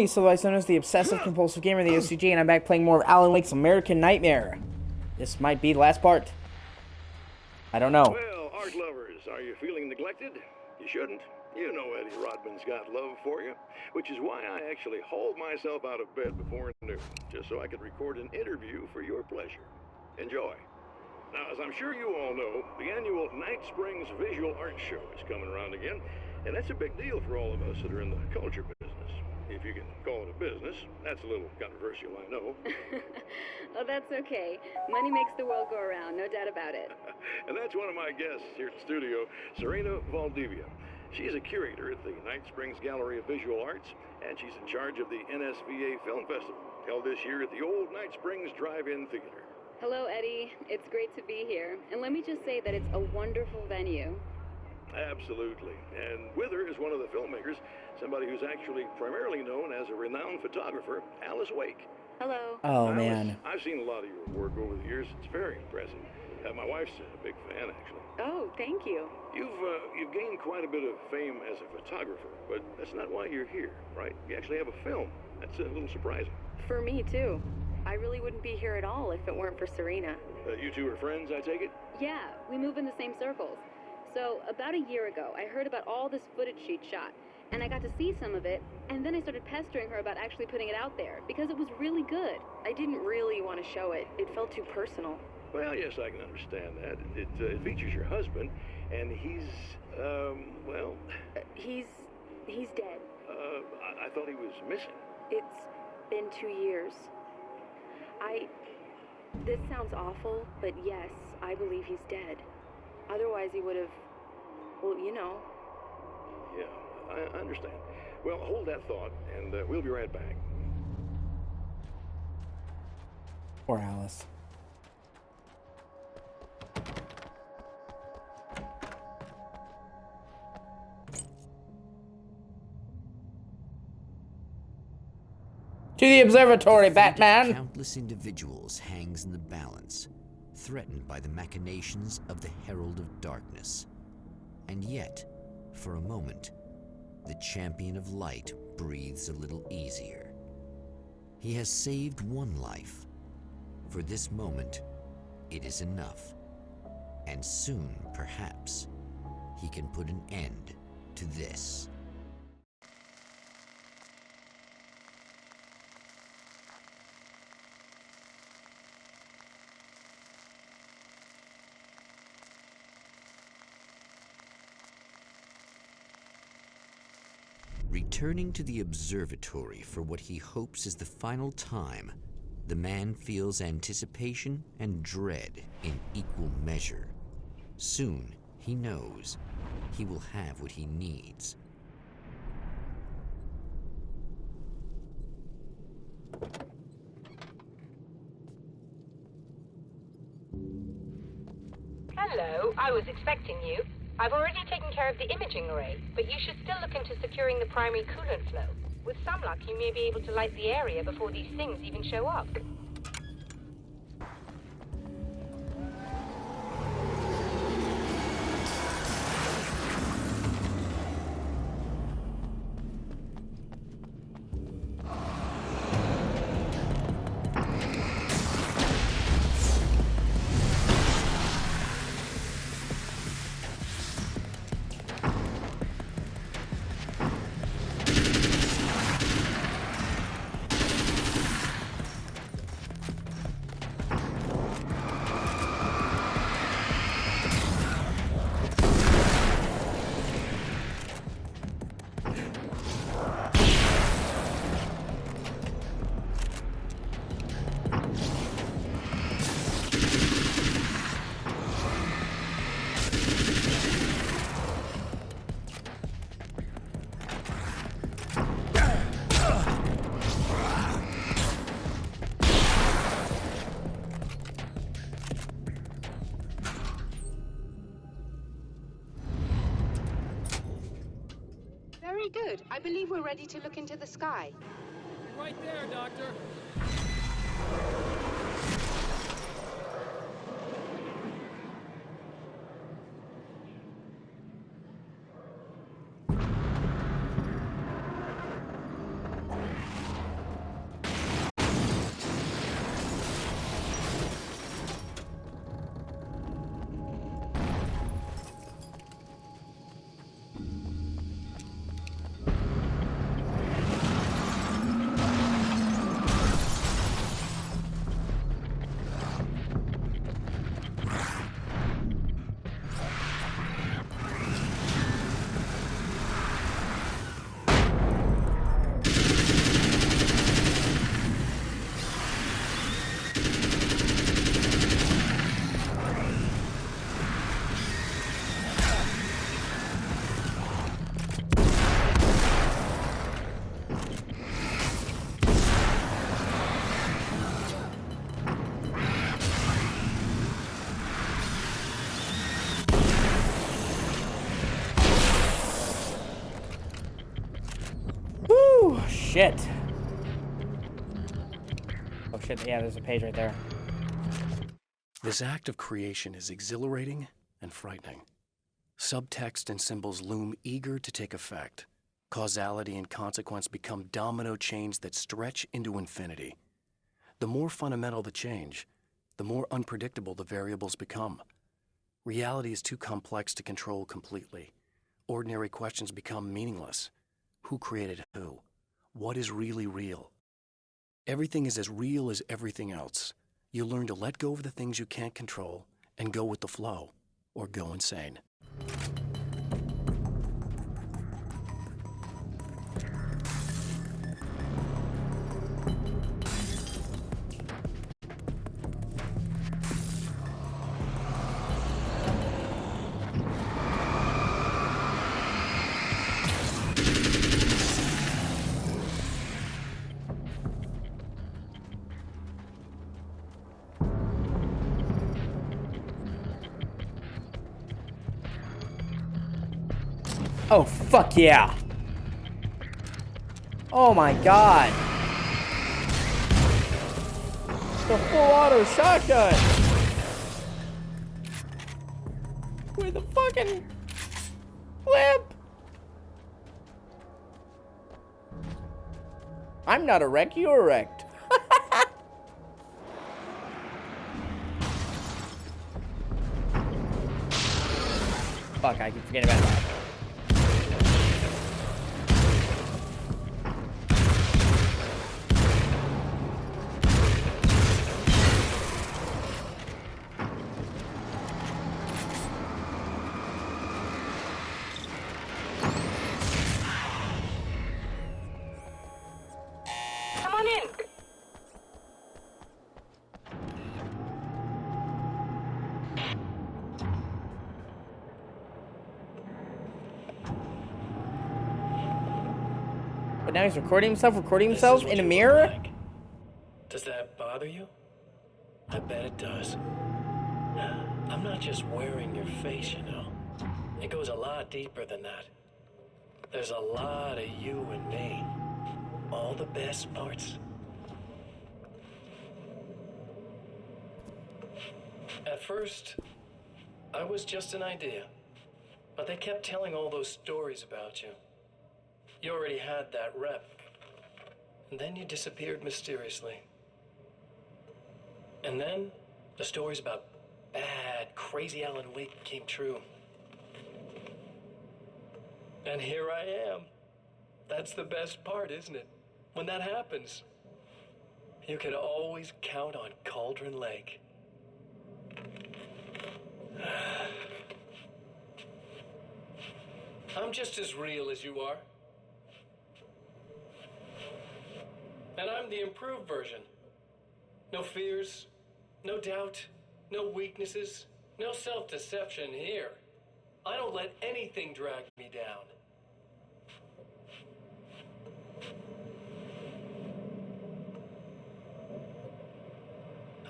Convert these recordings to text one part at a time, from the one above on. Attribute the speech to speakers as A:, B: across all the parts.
A: So otherwise known as the obsessive compulsive gamer, the O.C.G, and I'm back playing more of Alan Wake's American Nightmare. This might be the last part. I don't know.
B: Well, art lovers, are you feeling neglected? You shouldn't. You know Eddie Rodman's got love for you, which is why I actually hauled myself out of bed before noon, just so I could record an interview for your pleasure. Enjoy. Now, as I'm sure you all know, the annual Night Springs Visual Art Show is coming around again, and that's a big deal for all of us that are in the culture business. If you can call it a business. That's a little controversial, I know.
C: Oh, that's okay. Money makes the world go around, no doubt about it.
B: And that's one of my guests here at the studio, Serena Valdivia. She's a curator at the Night Springs Gallery of Visual Arts, and she's in charge of the NSVA Film Festival, held this year at the old Night Springs Drive-In Theater.
C: Hello, Eddie. It's great to be here. And let me just say that it's a wonderful venue.
B: Absolutely. And with her is one of the filmmakers, somebody who's actually primarily known as a renowned photographer, Alice Wake.
C: Hello.
A: Oh,
B: Alice,
A: man.
B: I've seen a lot of your work over the years. It's very impressive. My wife's a big fan, actually.
C: Oh, thank you.
B: You've gained quite a bit of fame as a photographer, but that's not why you're here, right? You actually have a film. That's a little surprising.
C: For me, too. I really wouldn't be here at all if it weren't for Serena.
B: You two are friends, I take it?
C: Yeah, we move in the same circles. So, about a year ago, I heard about all this footage she'd shot, and I got to see some of it, and then I started pestering her about actually putting it out there, because it was really good. I didn't really want to show it. It felt too personal.
B: Well, yes, I can understand that. It features your husband, and he's, well...
C: He's dead.
B: I thought he was missing.
C: It's been 2 years. This sounds awful, but yes, I believe he's dead. Otherwise he would have, well, you know.
B: Yeah, I understand. Well, hold that thought, and we'll be right back.
A: Poor Alice. To the observatory, Batman!
D: Countless individuals hangs in the balance, threatened by the machinations of the Herald of Darkness. And yet, for a moment, the Champion of Light breathes a little easier. He has saved one life. For this moment, it is enough. And soon, perhaps, he can put an end to this. Returning to the observatory for what he hopes is the final time, the man feels anticipation and dread in equal measure. Soon, he knows, he will have what he needs.
E: Hello, I was expecting you. I've already taken care of the imaging array, but you should still look into securing the primary coolant flow. With some luck, you may be able to light the area before these things even show up.
F: Very good. I believe we're ready to look into the sky.
G: Right there, Doctor.
A: shit. Oh shit, yeah, there's a page right there.
H: This act of creation is exhilarating and frightening. Subtext and symbols loom eager to take effect. Causality and consequence become domino chains that stretch into infinity. The more fundamental the change, the more unpredictable the variables become. Reality is too complex to control completely. Ordinary questions become meaningless. Who created who? What is really real? Everything is as real as everything else. You learn to let go of the things you can't control and go with the flow, or go insane.
A: Oh, fuck yeah. Oh my god. The full auto shotgun. With a fucking clip. I'm not a wreck, you're wrecked. Fuck, I keep forgetting about that.
E: Come on in.
A: But now he's recording himself in a mirror?
I: Like. Does that bother you? I bet it does. I'm not just wearing your face, you know. It goes a lot deeper than that. There's a lot of you and me. All the best parts. At first, I was just an idea. But they kept telling all those stories about you. You already had that rep. And then you disappeared mysteriously. And then the stories about bad, crazy Alan Wake came true. And here I am. That's the best part, isn't it? When that happens, you can always count on Cauldron Lake. I'm just as real as you are. And I'm the improved version. No fears, no doubt, no weaknesses, no self-deception here. I don't let anything drag me down.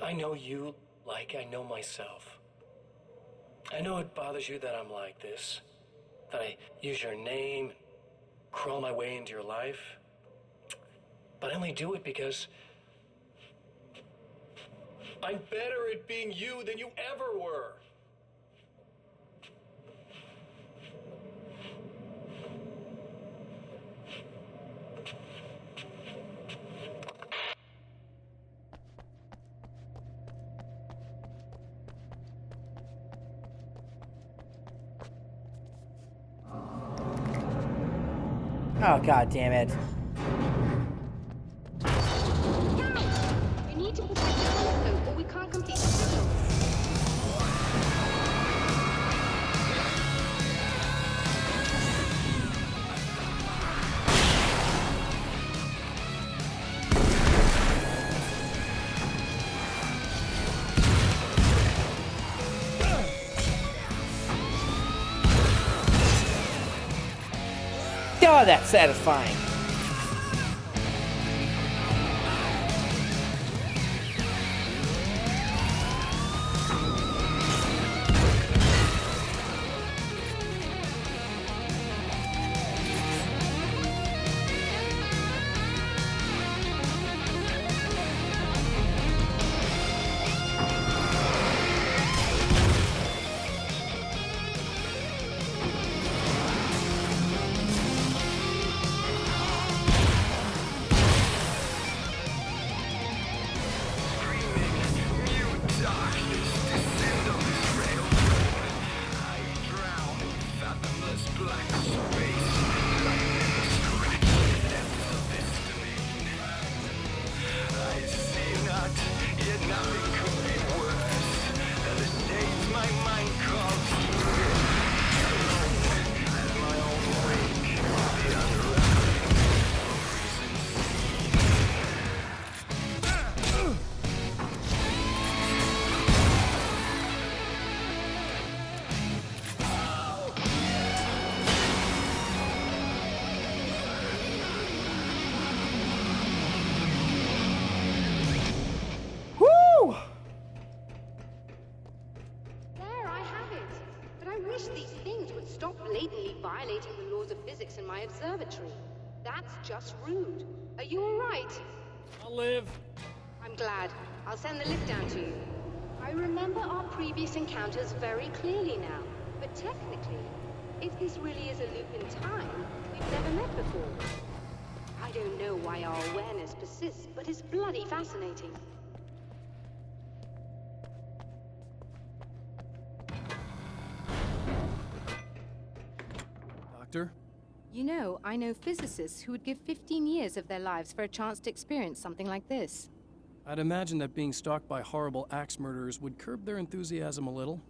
I: I know you like I know myself. I know it bothers you that I'm like this, that I use your name, crawl my way into your life. But I only do it because I'm better at being you than you ever were.
A: Oh, god damn it.
F: You need to protect the telescope, or we can't complete the signals.
A: Oh, that's satisfying. Woo!
F: There, I have it. But I wish these things would stop blatantly violating the laws of physics in my observatory. That's just rude. Are you all right?
G: I'll live.
F: I'm glad. I'll send the lift down to you. I remember our previous encounters very clearly now. But technically, if this really is a loop in time, we've never met before. I don't know why our awareness persists, but it's bloody fascinating.
H: Doctor?
J: You know, I know physicists who would give 15 years of their lives for a chance to experience something like this.
H: I'd imagine that being stalked by horrible axe murderers would curb their enthusiasm a little.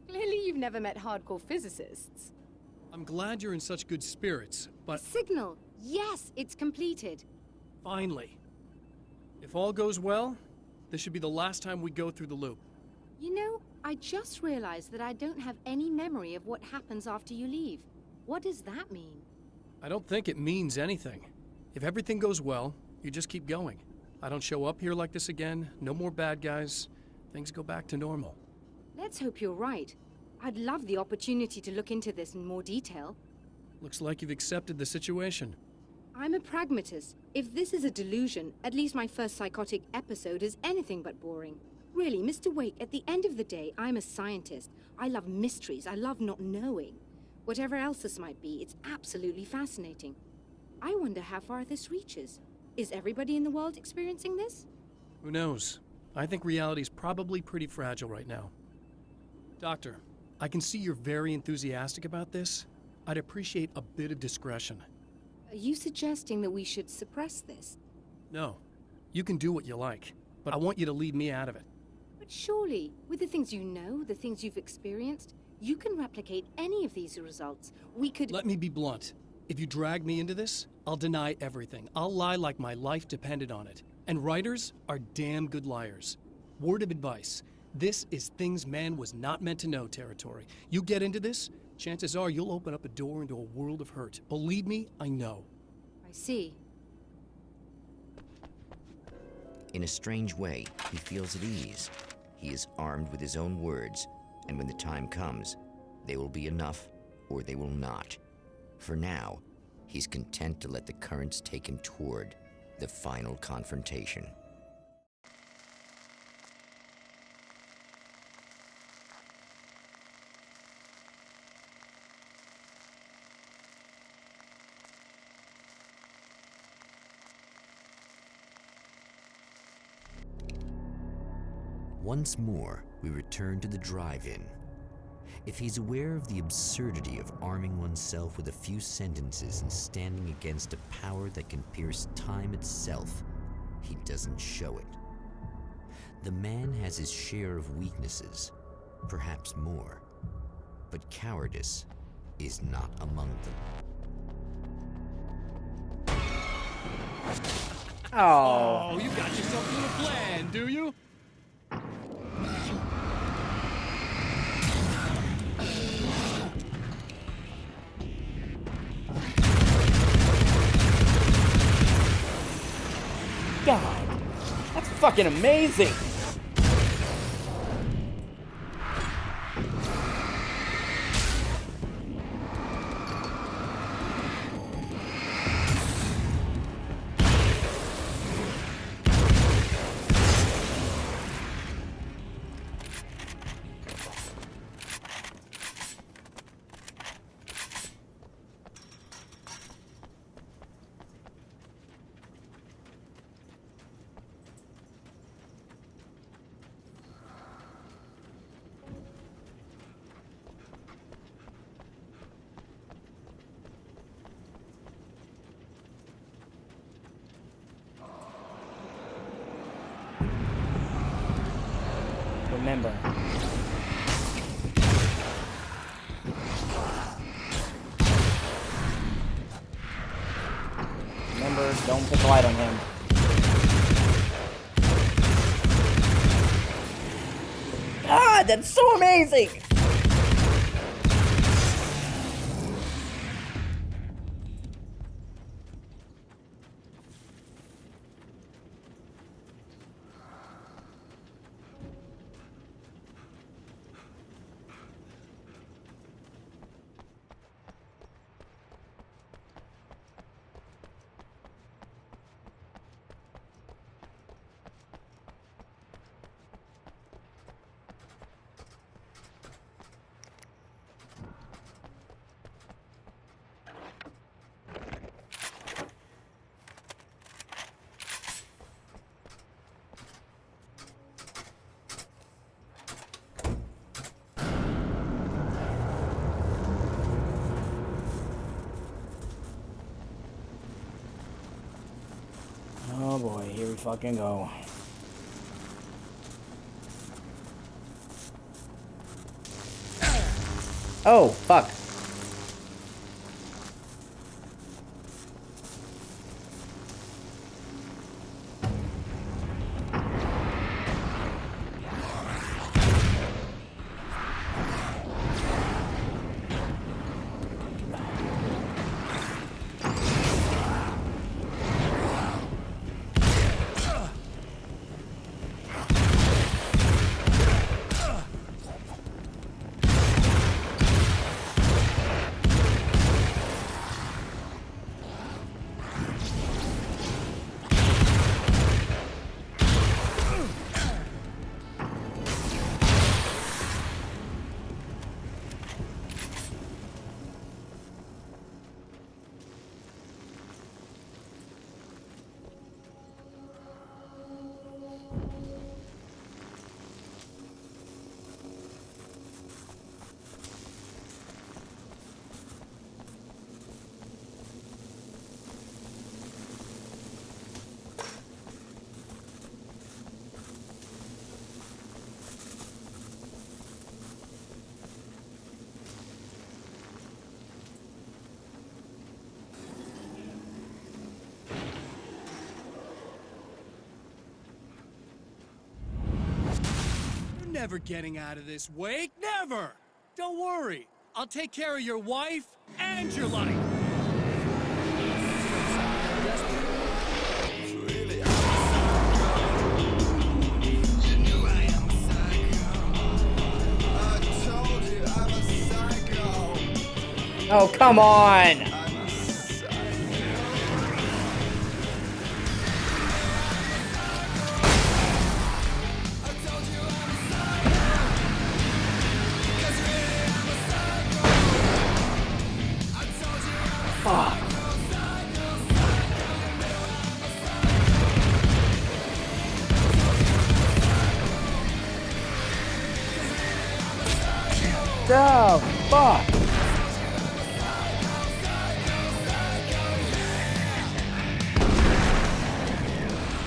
J: Clearly you've never met hardcore physicists.
H: I'm glad you're in such good spirits, but
J: Signal! Yes, it's completed.
H: finally. If all goes well, this should be the last time we go through the loop.
J: You know, I just realized that I don't have any memory of what happens after you leave. What does that mean?
H: I don't think it means anything. If everything goes well, you just keep going. I don't show up here like this again, no more bad guys. Things go back to normal.
J: Let's hope you're right. I'd love the opportunity to look into this in more detail.
H: Looks like you've accepted the situation.
J: I'm a pragmatist. If this is a delusion, at least my first psychotic episode is anything but boring. Really, Mr. Wake, at the end of the day, I'm a scientist. I love mysteries. I love not knowing. Whatever else this might be, it's absolutely fascinating. I wonder how far this reaches. Is everybody in the world experiencing this?
H: Who knows? I think reality's probably pretty fragile right now. Doctor, I can see you're very enthusiastic about this. I'd appreciate a bit of discretion.
J: Are you suggesting that we should suppress this?
H: No, you can do what you like, but I want you to leave me out of it.
J: But surely, with the things you know, the things you've experienced, you can replicate any of these results. We could—
H: Let me be blunt. If you drag me into this, I'll deny everything. I'll lie like my life depended on it. And writers are damn good liars. Word of advice. This is things man was not meant to know territory. You get into this, chances are you'll open up a door into a world of hurt. Believe me, I know.
J: I see.
D: In a strange way, he feels at ease. He is armed with his own words, and when the time comes, they will be enough or they will not. For now, he's content to let the currents take him toward the final confrontation. Once more, we return to the drive-in. If he's aware of the absurdity of arming oneself with a few sentences and standing against a power that can pierce time itself, he doesn't show it. The man has his share of weaknesses, perhaps more, but cowardice is not among them.
A: Oh.
G: Oh, you got yourself a little plan, do you?
A: God, that's fucking amazing. Remember. Remember, don't put the light on him. God, that's so amazing! Oh boy, here we fucking go. Oh, fuck.
G: Never getting out of this, Wake. Never! Don't worry. I'll take care of your wife and your life.
A: Oh, come on! Fuck. Oh, fuck.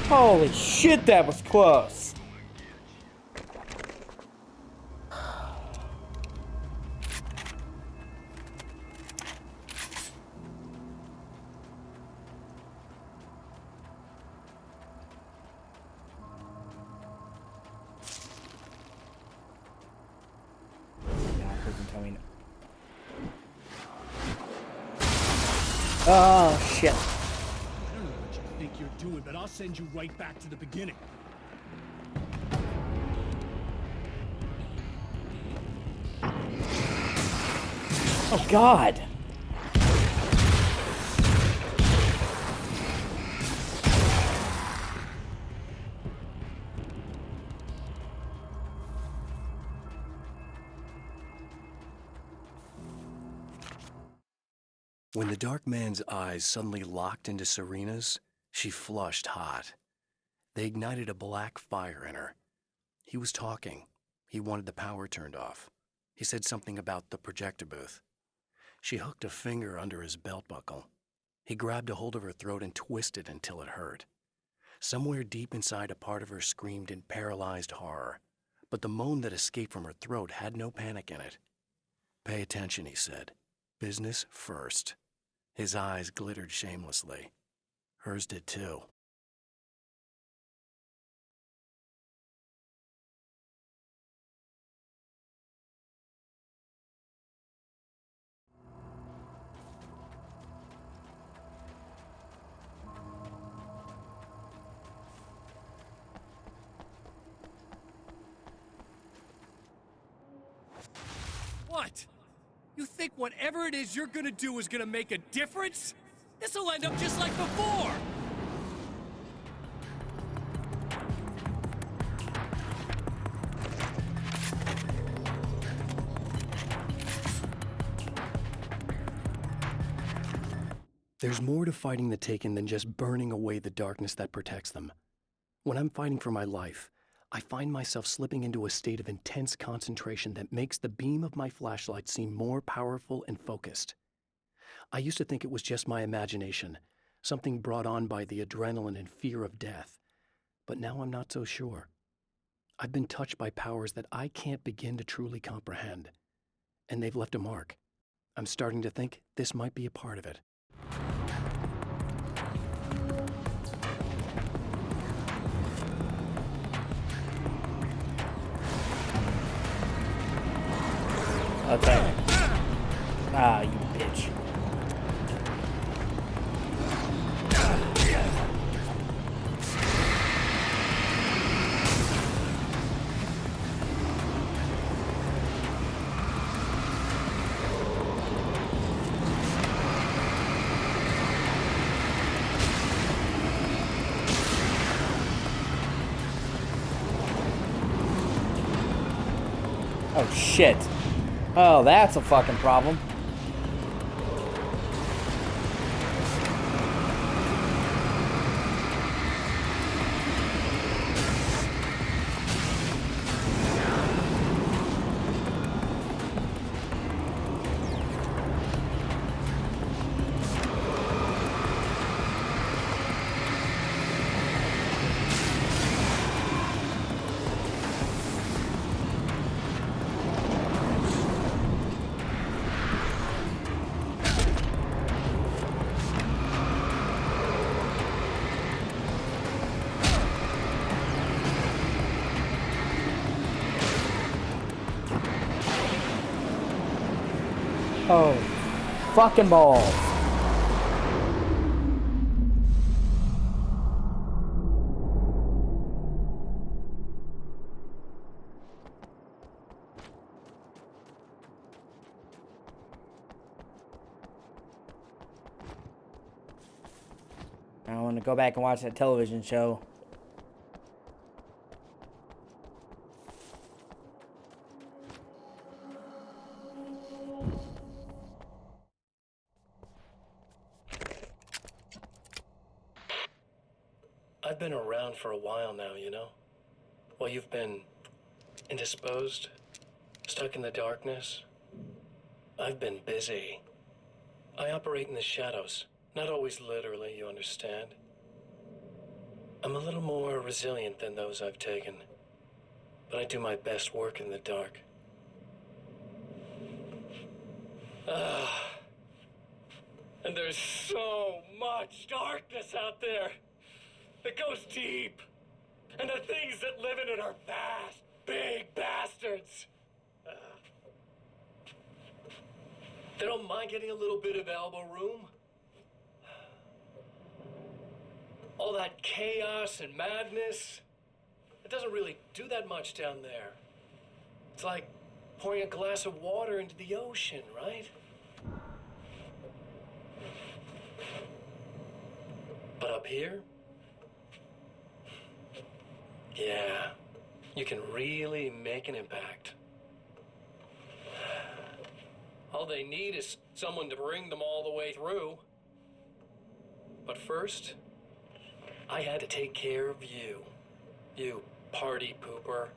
A: Holy shit, that was close. Oh, shit.
G: I don't know what you think you're doing, but I'll send you right back to the beginning.
A: Oh, God.
H: When the dark man's eyes suddenly locked into Serena's, she flushed hot. They ignited a black fire in her. He was talking. He wanted the power turned off. He said something about the projector booth. She hooked a finger under his belt buckle. He grabbed a hold of her throat and twisted until it hurt. Somewhere deep inside, a part of her screamed in paralyzed horror, but the moan that escaped from her throat had no panic in it. "Pay attention," he said. "Business first." His eyes glittered shamelessly. Hers did too.
G: What? You think whatever it is you're gonna do is gonna make a difference? This'll end up just like before!
H: There's more to fighting the Taken than just burning away the darkness that protects them. When I'm fighting for my life, I find myself slipping into a state of intense concentration that makes the beam of my flashlight seem more powerful and focused. I used to think it was just my imagination, something brought on by the adrenaline and fear of death. But now I'm not so sure. I've been touched by powers that I can't begin to truly comprehend. And they've left a mark. I'm starting to think this might be a part of it.
A: Okay. Ah, you bitch. Oh, shit. Oh, that's a fucking problem. Oh, fucking balls. I want to go back and watch that television show.
I: I've been around for a while now, you know? While you've been indisposed, stuck in the darkness, I've been busy. I operate in the shadows, not always literally, you understand? I'm a little more resilient than those I've taken, but I do my best work in the dark. And there's so much darkness out there. It goes deep. And the things that live in it are vast, big bastards. They don't mind getting a little bit of elbow room. All that chaos and madness, it doesn't really do that much down there. It's like pouring a glass of water into the ocean, right? But up here, yeah, you can really make an impact. All they need is someone to bring them all the way through. But first, I had to take care of you. You party pooper.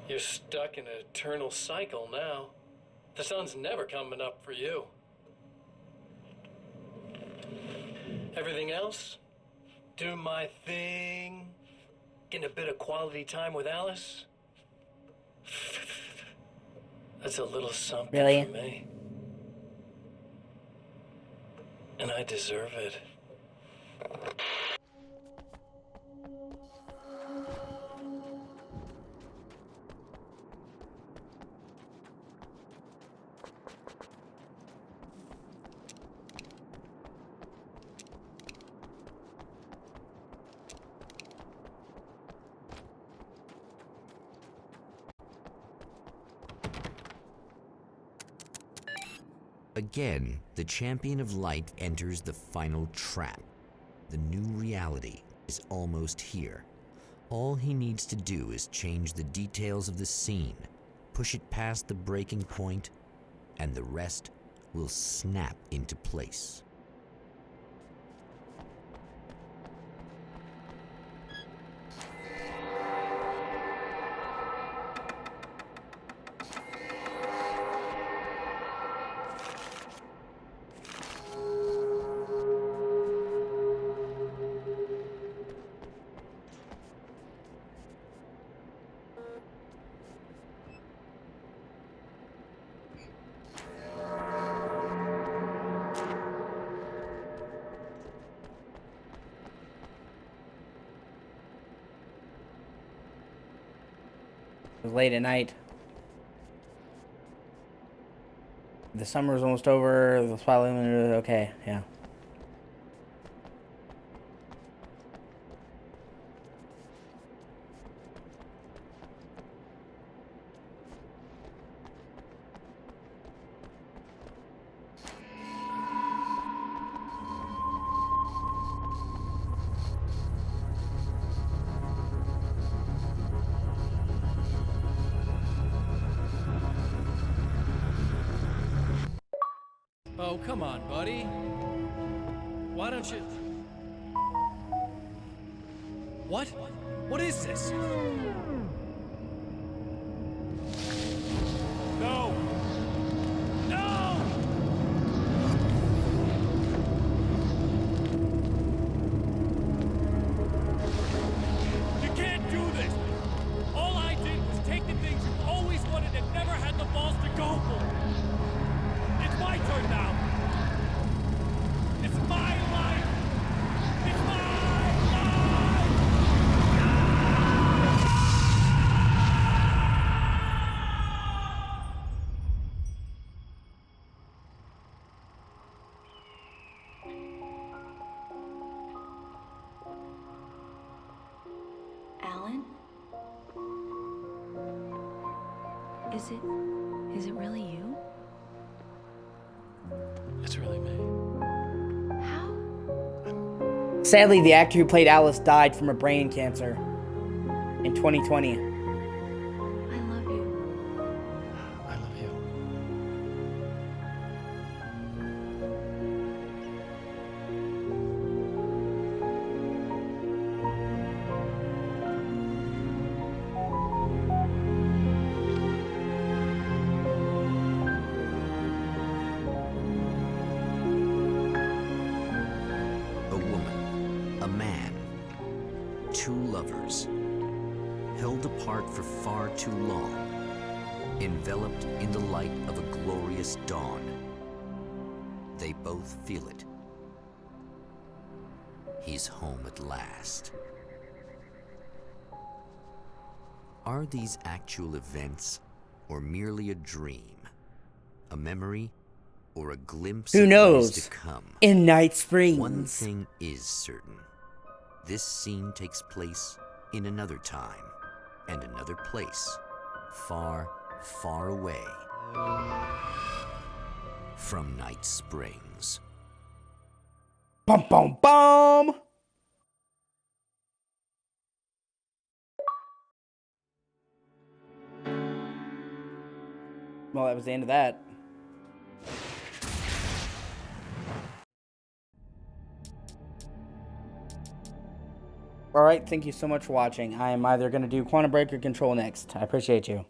I: You're stuck in an eternal cycle now. The sun's never coming up for you. Everything else? Do my thing, Getting a bit of quality time with Alice? That's a little something
A: Really?
I: for me. And I deserve it.
D: Again, the champion of light enters the final trap. The new reality is almost here. All he needs to do is change the details of the scene, push it past the breaking point, and the rest will snap into place.
A: It was late at night. The summer's almost over. The spotlight. Okay, yeah.
G: Oh, come on, buddy. Why don't you... What? What is this? No! No! You can't do this! All I did was take the things you always wanted and never had the balls to go for. It's my turn now. It's my life. It's my life.
K: Alan? Is it really you?
H: It's really me.
K: How?
A: Sadly, the actor who played Alice died from a brain cancer in 2020.
K: I love you.
H: I love you.
D: A woman, a man, two lovers, held apart for far too long, enveloped in the light of a glorious dawn. They both feel it. He's home at last. Are these actual events, or merely a dream? A memory, or a glimpse
A: Who
D: of
A: knows?
D: what is to come?
A: In Night Springs.
D: One thing is certain. This scene takes place in another time and another place, far, far away from Night Springs.
A: Bum bum bum. Well, that was the end of that. Alright, thank you so much for watching. I am either going to do Quantum Break or Control next. I appreciate you.